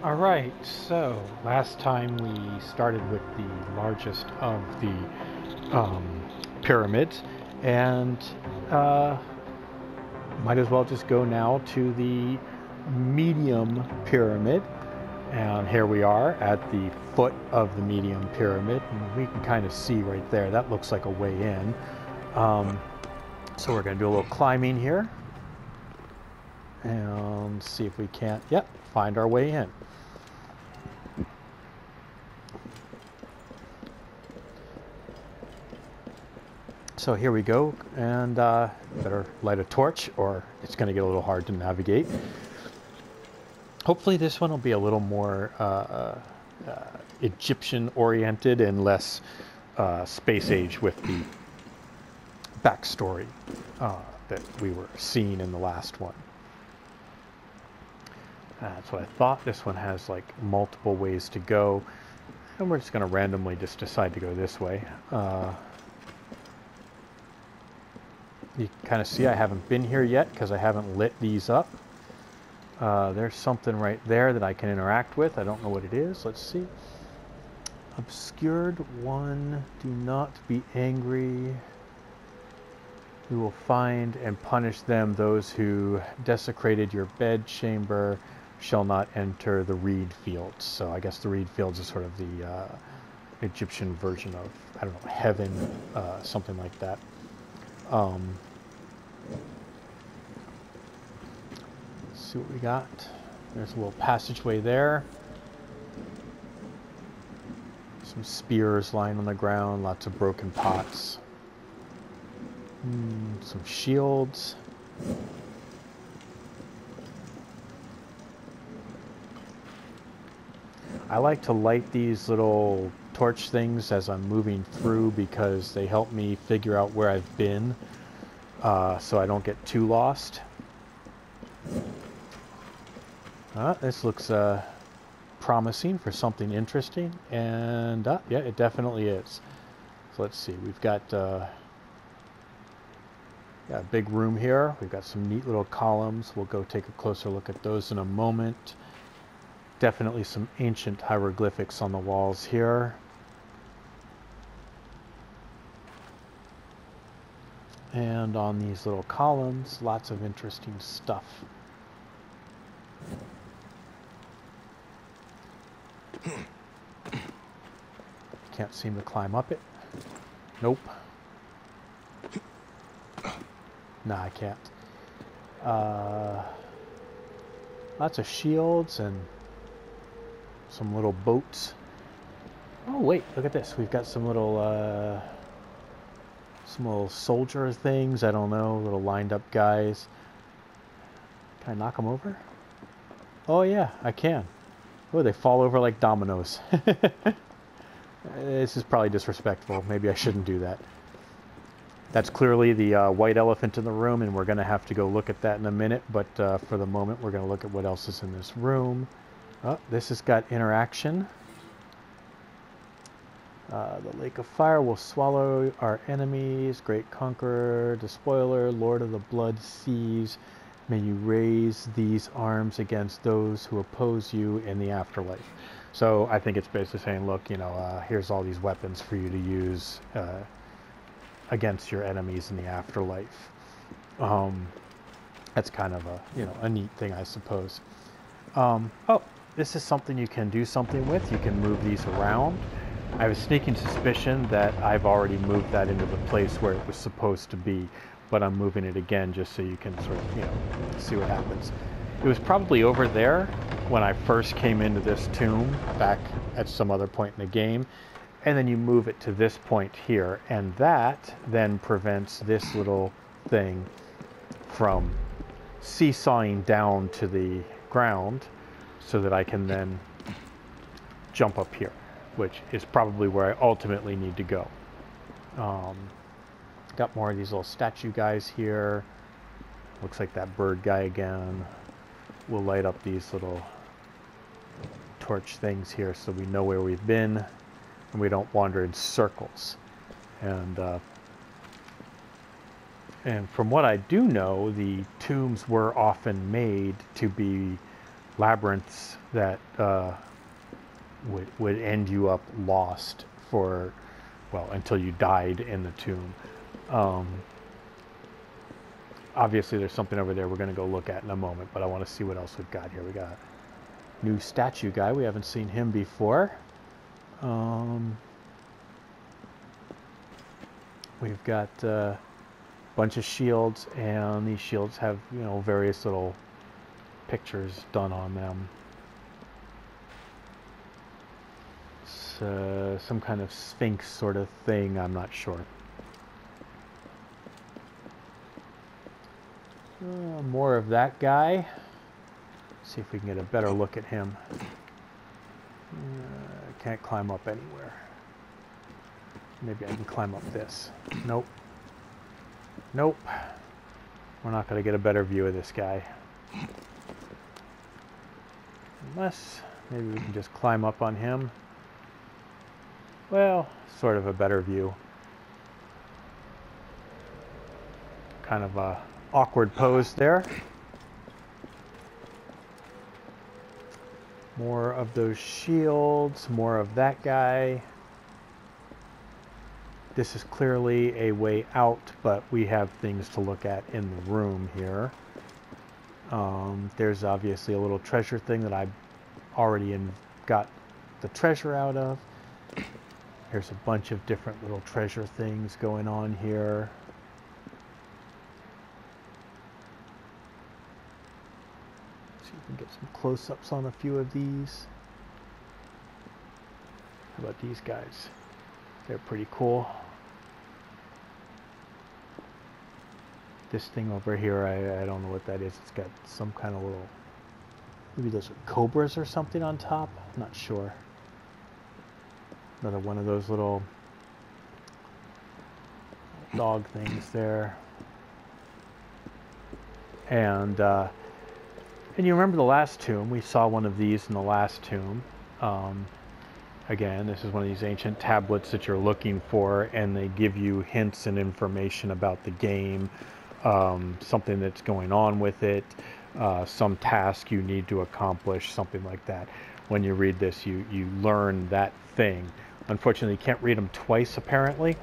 Alright, so last time we started with the largest of the pyramids, and uh, might as well just go now to the medium pyramid. And here we are at the foot of the medium pyramid, and we can kind of see right there, that looks like a way in. Um, so we're going to do a little climbing here, and see if we can't, find our way in. So here we go, and better light a torch or it's going to get a little hard to navigate. Hopefully this one will be a little more Egyptian oriented and less space age with the backstory that we were seeing in the last one. That's what I thought. This one has like multiple ways to go, and we're just going to randomly just decide to go this way. You can kind of see I haven't been here yet because I haven't lit these up. There's something right there that I can interact with. I don't know what it is. Let's see. Obscured one, do not be angry. We will find and punish them. Those who desecrated your bed chamber shall not enter the reed fields. So I guess the reed fields is sort of the Egyptian version of, I don't know, heaven, something like that. Let's see what we got. There's a little passageway there. Some spears lying on the ground, lots of broken pots. Some shields. I like to light these little torch things as I'm moving through because they help me figure out where I've been, so I don't get too lost. This looks promising for something interesting, and yeah, it definitely is. So let's see, we've got a big room here. We've got some neat little columns. We'll go take a closer look at those in a moment. Definitely some ancient hieroglyphics on the walls here. And on these little columns, lots of interesting stuff. Can't seem to climb up it. Nope. Nah, I can't. Lots of shields and some little boats. Oh wait, look at this. We've got some little soldier things. I don't know, little lined up guys. Can I knock them over? Oh yeah, I can. Oh, they fall over like dominoes. This is probably disrespectful. Maybe I shouldn't do that. That's clearly the white elephant in the room, and we're going to have to go look at that in a minute. But for the moment, we're going to look at what else is in this room. Oh, this has got interaction. The Lake of Fire will swallow our enemies. Great Conqueror, Despoiler, Lord of the Blood Seas. May you raise these arms against those who oppose you in the afterlife. So I think it's basically saying, look, here's all these weapons for you to use against your enemies in the afterlife. That's kind of a neat thing, I suppose. Oh, this is something you can do something with. You can move these around. I have a sneaking suspicion that I've already moved that into the place where it was supposed to be, but I'm moving it again just so you can sort of, see what happens. It was probably over there when I first came into this tomb back at some other point in the game, and then you move it to this point here, and that then prevents this little thing from seesawing down to the ground so that I can then jump up here, which is probably where I ultimately need to go. Got more of these little statue guys here. Looks like that bird guy again. We'll light up these little torch things here so we know where we've been and we don't wander in circles. And from what I do know, the tombs were often made to be labyrinths that would end you up lost for, well, until you died in the tomb. Obviously, there's something over there we're going to go look at in a moment, but I want to see what else we've got here. We got a new statue guy. We haven't seen him before. We've got a bunch of shields, and these shields have, you know, various little pictures done on them. It's some kind of sphinx sort of thing, I'm not sure. More of that guy. See if we can get a better look at him. Can't climb up anywhere. Maybe I can climb up this. Nope. Nope. We're not going to get a better view of this guy. Unless maybe we can just climb up on him. Well, sort of a better view. Kind of a awkward pose there. More of those shields, more of that guy. This is clearly a way out, but we have things to look at in the room here. There's obviously a little treasure thing that I already got the treasure out of. There's a bunch of different little treasure things going on here. See if we can get some close-ups on a few of these. How about these guys? They're pretty cool. This thing over here, I don't know what that is. It's got some kind of little, maybe those are cobras or something on top. I'm not sure. Another one of those little dog things there. And you remember the last tomb? We saw one of these in the last tomb. Again, this is one of these ancient tablets that you're looking for, and they give you hints and information about the game, something that's going on with it, some task you need to accomplish, something like that. When you read this, you learn that thing. Unfortunately, you can't read them twice, apparently.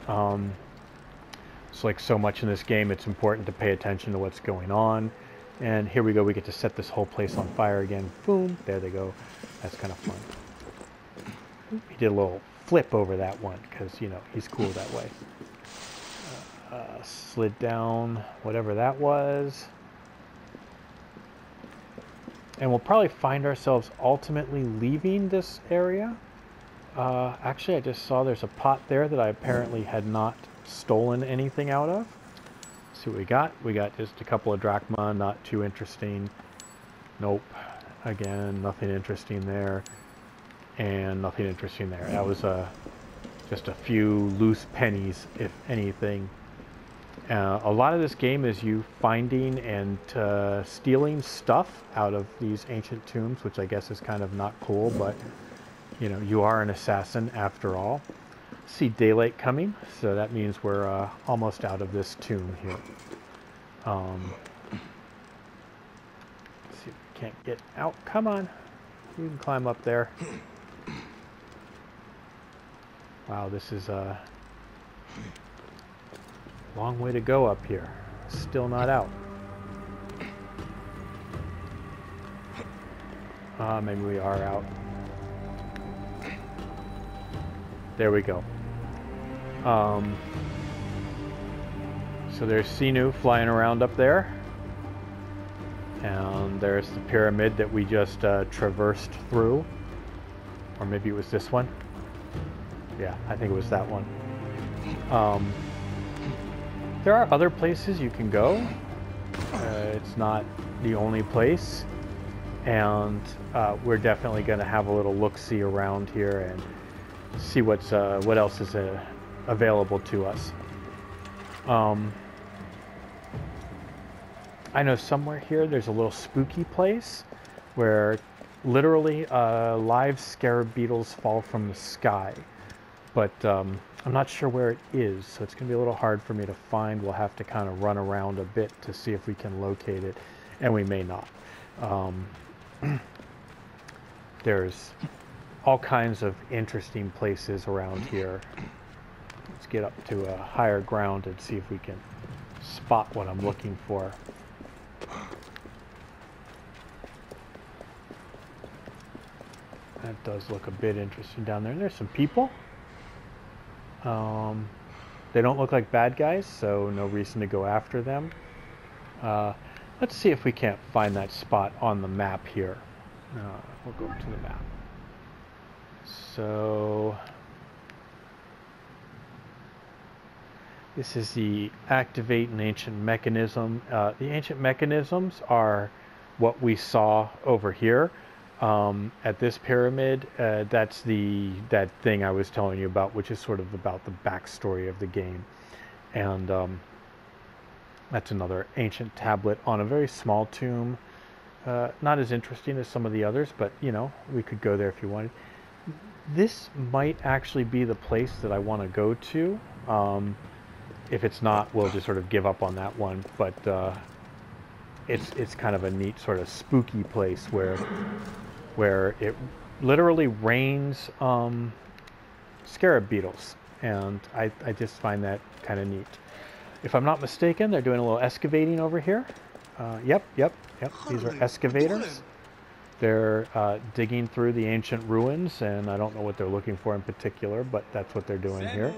It's like so much in this game, it's important to pay attention to what's going on. And here we go, we get to set this whole place on fire again. Boom, there they go. That's kind of fun. He did a little flip over that one because, you know, he's cool that way. Slid down, whatever that was. And we'll probably find ourselves ultimately leaving this area. Actually, I just saw there's a pot there that I apparently had not stolen anything out of. Let's see what we got. We got just a couple of drachma, not too interesting. Nope. Again, nothing interesting there. And nothing interesting there. That was just a few loose pennies, if anything. A lot of this game is you finding and stealing stuff out of these ancient tombs, which I guess is kind of not cool, but you know, you are an assassin after all. See daylight coming, so that means we're almost out of this tomb here. See if we can't get out. Come on, you can climb up there. Wow, this is a long way to go up here. Still not out. Maybe we are out. There we go. So there's Sinu flying around up there. And there's the pyramid that we just traversed through. Or maybe it was this one. Yeah, I think it was that one. There are other places you can go. It's not the only place. And we're definitely going to have a little look-see around here and see what else is available to us. I know somewhere here there's a little spooky place where literally live scarab beetles fall from the sky. But I'm not sure where it is, so it's going to be a little hard for me to find. We'll have to kind of run around a bit to see if we can locate it, and we may not. There's all kinds of interesting places around here. Let's get up to a higher ground and see if we can spot what I'm looking for. That does look a bit interesting down there. And there's some people. They don't look like bad guys, so no reason to go after them. Let's see if we can't find that spot on the map here. We'll go to the map. So this is the activate an ancient mechanism. The ancient mechanisms are what we saw over here at this pyramid. That's that thing I was telling you about, which is sort of about the backstory of the game. And that's another ancient tablet on a very small tomb. Not as interesting as some of the others, but you know, we could go there if you wanted. This might actually be the place that I want to go to. If it's not, we'll just sort of give up on that one. But it's kind of a neat sort of spooky place where it literally rains scarab beetles, and I just find that kind of neat. If I'm not mistaken, they're doing a little excavating over here. Yep. These are excavators. They're digging through the ancient ruins, and I don't know what they're looking for in particular, but that's what they're doing here.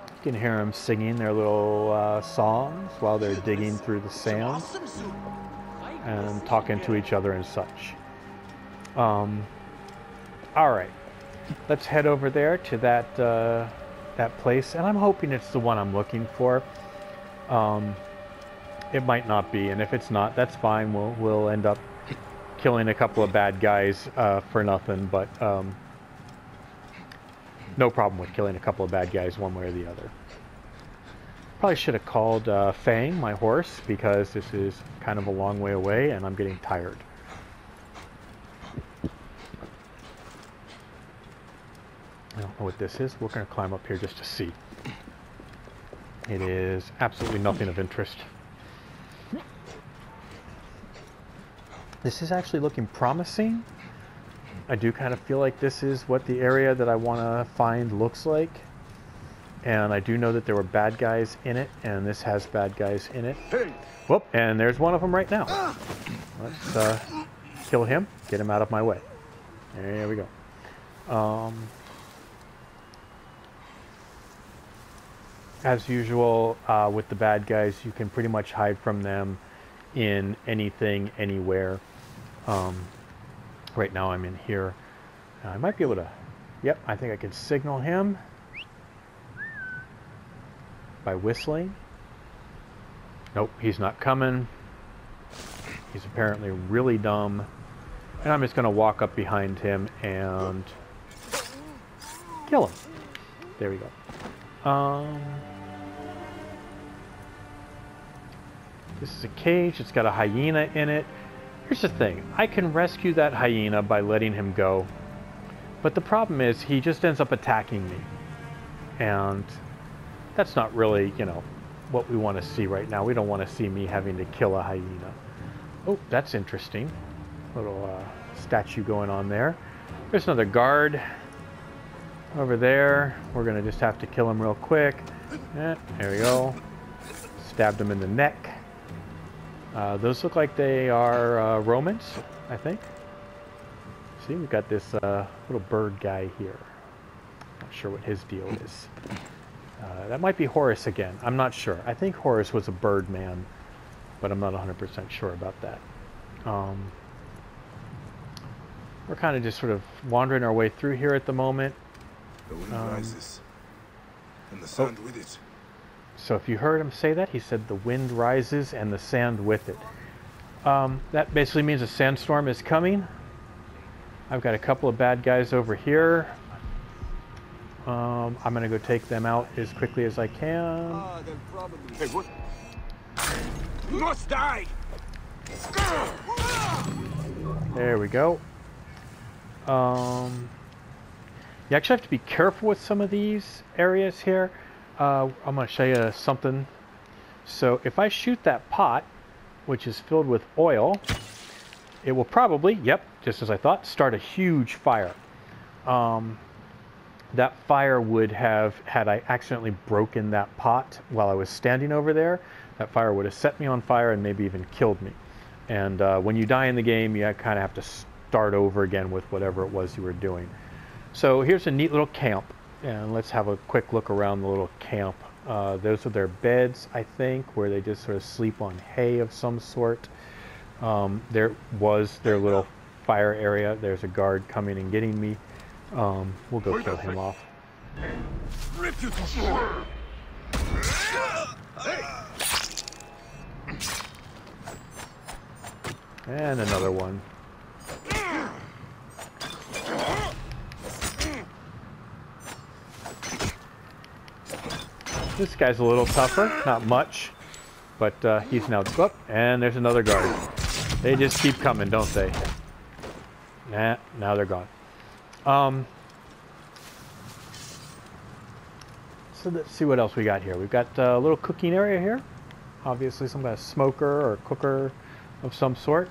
You can hear them singing their little songs while they're digging through the sand and talking to each other and such. All right, let's head over there to that place, and I'm hoping it's the one I'm looking for. It might not be, and if it's not, that's fine. We'll end up killing a couple of bad guys for nothing, but no problem with killing a couple of bad guys one way or the other. Probably should have called Fang, my horse, because this is kind of a long way away and I'm getting tired. I don't know what this is. We're going to climb up here just to see. It is absolutely nothing of interest. This is actually looking promising. I do kind of feel like this is what the area that I want to find looks like. And I do know that there were bad guys in it, and this has bad guys in it. Whoop, and there's one of them right now. Let's kill him, get him out of my way. There we go. As usual, with the bad guys, you can pretty much hide from them in anything, anywhere. Right now I'm in here. I might be able to, yep, I think I can signal him by whistling. Nope, he's not coming. He's apparently really dumb. And I'm just going to walk up behind him and kill him. There we go. This is a cage. It's got a hyena in it. Here's the thing. I can rescue that hyena by letting him go. But the problem is he just ends up attacking me. And that's not really, you know, what we want to see right now. We don't want to see me having to kill a hyena. Oh, that's interesting. Little statue going on there. There's another guard over there. We're going to just have to kill him real quick. There we go. Stabbed him in the neck. Those look like they are Romans, I think. See, we've got this little bird guy here. Not sure what his deal is. That might be Horus again. I'm not sure. I think Horus was a bird man, but I'm not 100% sure about that. We're kind of just sort of wandering our way through here at the moment. The wind rises, and the sand with it. So if you heard him say that, he said the wind rises and the sand with it. That basically means a sandstorm is coming. I've got a couple of bad guys over here. I'm going to go take them out as quickly as I can. Hey, what? You must die! There we go. You actually have to be careful with some of these areas here. I'm going to show you something. So if I shoot that pot, which is filled with oil, it will probably, yep, just as I thought, start a huge fire. That fire would have, had I accidentally broken that pot while I was standing over there, that fire would have set me on fire and maybe even killed me. And when you die in the game, you kind of have to start over again with whatever it was you were doing. So here's a neat little camp, and let's have a quick look around the little camp. Those are their beds, I think, where they just sort of sleep on hay of some sort. There was their little fire area. There's a guard coming and getting me. We'll go kill him off. And another one. This guy's a little tougher, not much, but he's now up. And there's another guard. They just keep coming, don't they? Nah, now they're gone. So let's see what else we got here. We've got a little cooking area here. Obviously some kind of smoker or cooker of some sort.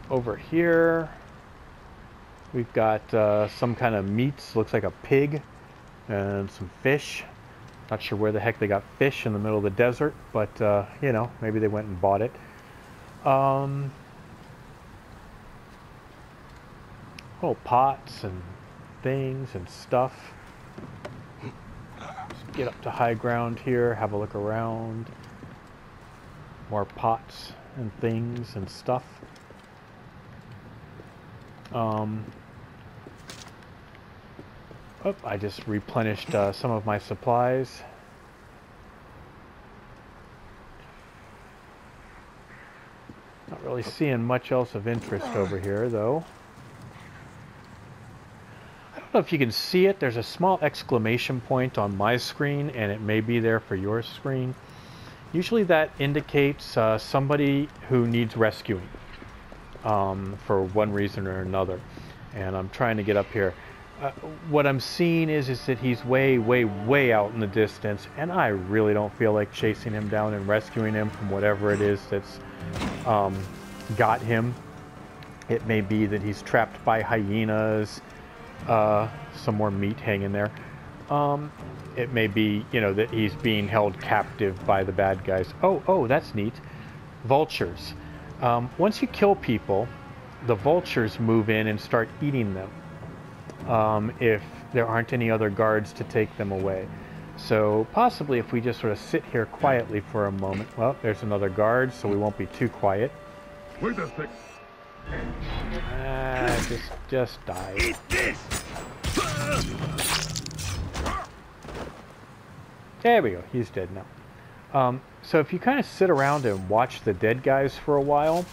Over here we've got some kind of meats, looks like a pig, and some fish. Not sure where the heck they got fish in the middle of the desert, but you know, maybe they went and bought it. Oh, pots and things and stuff. Let's get up to high ground here, have a look around. More pots and things and stuff. Oh, I just replenished some of my supplies. Not really seeing much else of interest over here, though. I don't know if you can see it. There's a small exclamation point on my screen, and it may be there for your screen. Usually that indicates somebody who needs rescuing for one reason or another. And I'm trying to get up here. What I'm seeing is that he's way, way, way out in the distance, and I really don't feel like chasing him down and rescuing him from whatever it is that's got him. It may be that he's trapped by hyenas, some more meat hanging there. It may be, you know, that he's being held captive by the bad guys. Oh, that's neat. Vultures. Once you kill people, the vultures move in and start eating them. If there aren't any other guards to take them away. So possibly if we just sort of sit here quietly for a moment. Well, there's another guard, so we won't be too quiet. Wait a sec. Just die. There we go. He's dead now. So if you kind of sit around and watch the dead guys for a while,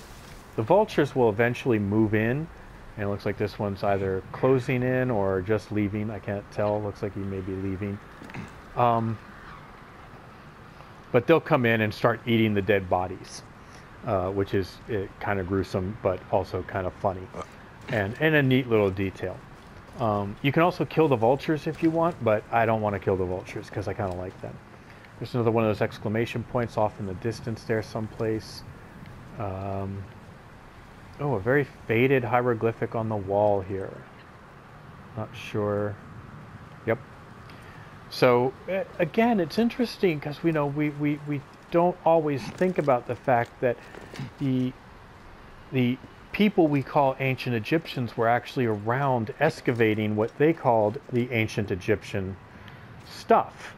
the vultures will eventually move in. And it looks like this one's either closing in or just leaving. I can't tell. Looks like he may be leaving. But they'll come in and start eating the dead bodies, which is kind of gruesome, but also kind of funny. And a neat little detail. You can also kill the vultures if you want, but I don't want to kill the vultures because I kind of like them. There's another one of those exclamation points off in the distance there someplace. Oh, a very faded hieroglyphic on the wall here. Not sure. Yep. So, again, it's interesting because we know we don't always think about the fact that the people we call ancient Egyptians were actually around excavating what they called the ancient Egyptian stuff.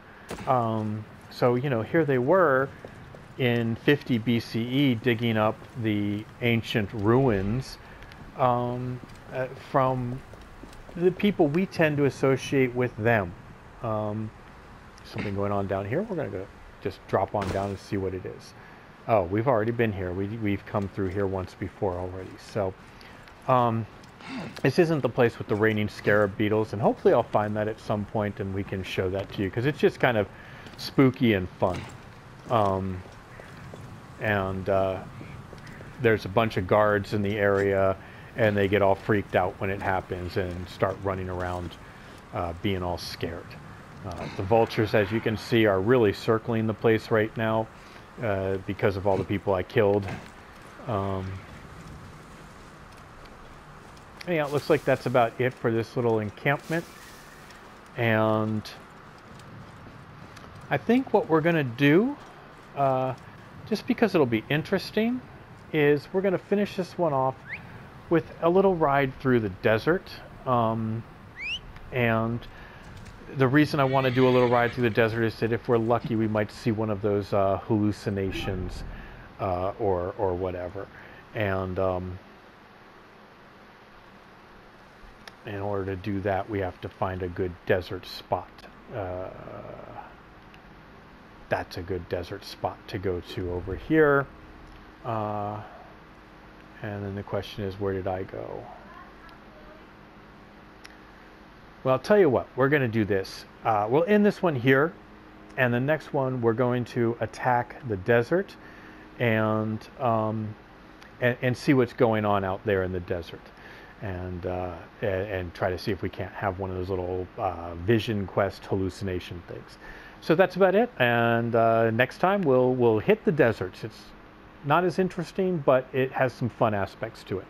So, you know, here they were in 50 BCE digging up the ancient ruins from the people we tend to associate with them. Something going on down here. We're going to go just drop on down and see what it is. Oh, we've already been here. We've come through here once before already. So this isn't the place with the raining scarab beetles, and hopefully I'll find that at some point and we can show that to you because it's just kind of spooky and fun. there's a bunch of guards in the area, and they get all freaked out when it happens and start running around being all scared. The vultures, as you can see, are really circling the place right now because of all the people I killed. Yeah, it looks like that's about it for this little encampment. And I think what we're going to do, just because it'll be interesting, is we're going to finish this one off with a little ride through the desert. And the reason I want to do a little ride through the desert is that if we're lucky, we might see one of those hallucinations or whatever. And in order to do that, we have to find a good desert spot. That's a good desert spot to go to over here. And then the question is, where did I go? Well, I'll tell you what, we're going to do this. We'll end this one here, and the next one we're going to attack the desert and see what's going on out there in the desert, and try to see if we can't have one of those little vision quest hallucination things. So that's about it, and next time we'll hit the deserts. It's not as interesting, but it has some fun aspects to it.